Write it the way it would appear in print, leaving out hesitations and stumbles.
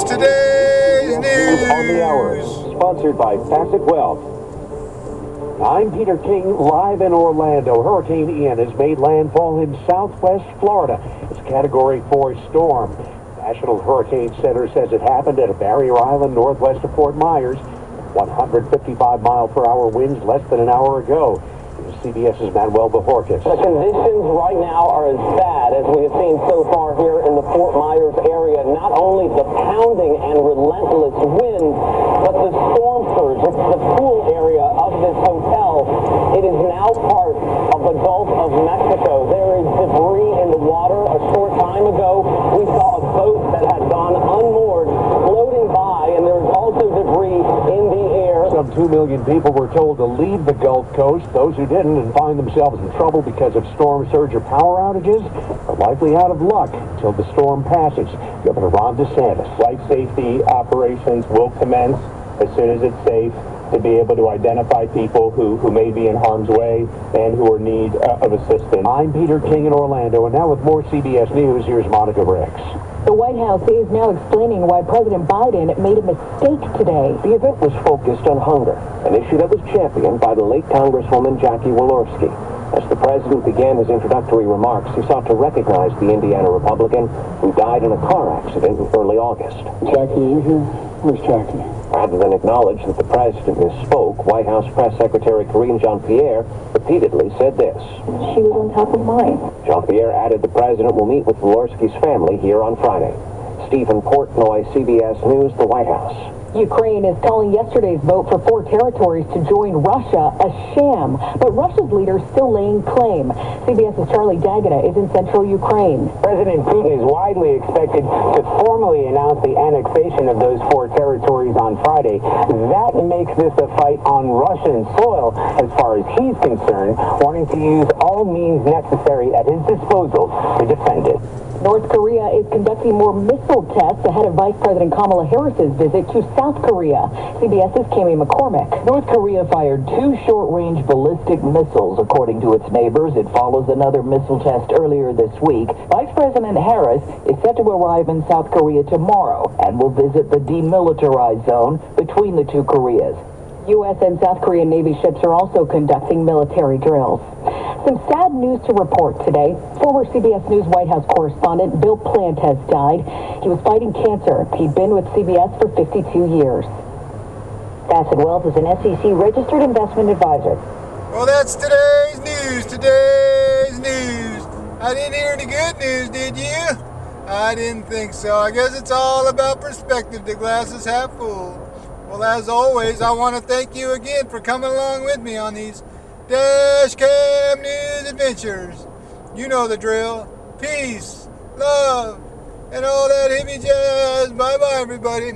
Today's news. On the hour, sponsored by Facet Wealth. I'm Peter King, live in Orlando. Hurricane Ian has made landfall in southwest Florida. It's a Category 4 storm. National Hurricane Center says it happened at a Barrier Island northwest of Fort Myers. 155-mile-per-hour winds less than an hour ago. CBS's Manuel Bajorquez. The conditions right now are as bad as we have seen so far here in the Fort Myers area. Not only the pounding and relentless winds, but the storm surge. It's the pool area of this hotel. It is now part of the Gulf of Mexico. There is debris in the water. A short time ago, we saw a boat that had gone unmoored floating by, and there is also debris in the air. Some 2 million people were told to leave the Gulf Coast. Those who didn't and find themselves in trouble because of storm surge or power outages are likely out of luck until the storm passes. Governor Ron DeSantis. Life safety operations will commence as soon as it's safe to be able to identify people who may be in harm's way and who are in need of assistance. I'm Peter King in Orlando, and now with more CBS News, here's Monica Ricks. The White House is now explaining why President Biden made a mistake today. The event was focused on hunger, an issue that was championed by the late Congresswoman Jackie Walorski. As the president began his introductory remarks, he sought to recognize the Indiana Republican who died in a car accident in early August. Jackie, are you here? Where's Jackie? Rather than acknowledge that the president misspoke, White House Press Secretary Karine Jean-Pierre repeatedly said this. She was on top of mine. Jean-Pierre added the president will meet with Walorski's family here on Friday. Stephen Portnoy, CBS News, the White House. Ukraine is calling yesterday's vote for 4 territories to join Russia a sham, but Russia's leader is still laying claim. CBS's Charlie D'Agata is in central Ukraine. President Putin is widely expected to formally announce the annexation of those 4 territories on Friday. That makes this a fight on Russian soil as far as he's concerned, wanting to use all means necessary at his disposal to defend it. North Korea is conducting more missile tests ahead of Vice President Kamala Harris's visit to South Korea. CBS's Kami McCormick. North Korea fired 2 short-range ballistic missiles, according to its neighbors. It follows another missile test earlier this week. Vice President Harris is set to arrive in South Korea tomorrow and will visit the demilitarized zone between the 2 Koreas. U.S. and South Korean Navy ships are also conducting military drills. Some sad news to report today. Former CBS News White House correspondent Bill Plant has died. He was fighting cancer. He'd been with CBS for 52 years. Facet Wealth is an SEC registered investment advisor. Well, that's today's news. Today's news. I didn't hear any good news, did you? I didn't think so. I guess it's all about perspective. The glass is half full. Well, as always, I want to thank you again for coming along with me on these Dash Cam News adventures. You know the drill. Peace, love, and all that hippie jazz. Bye-bye, everybody.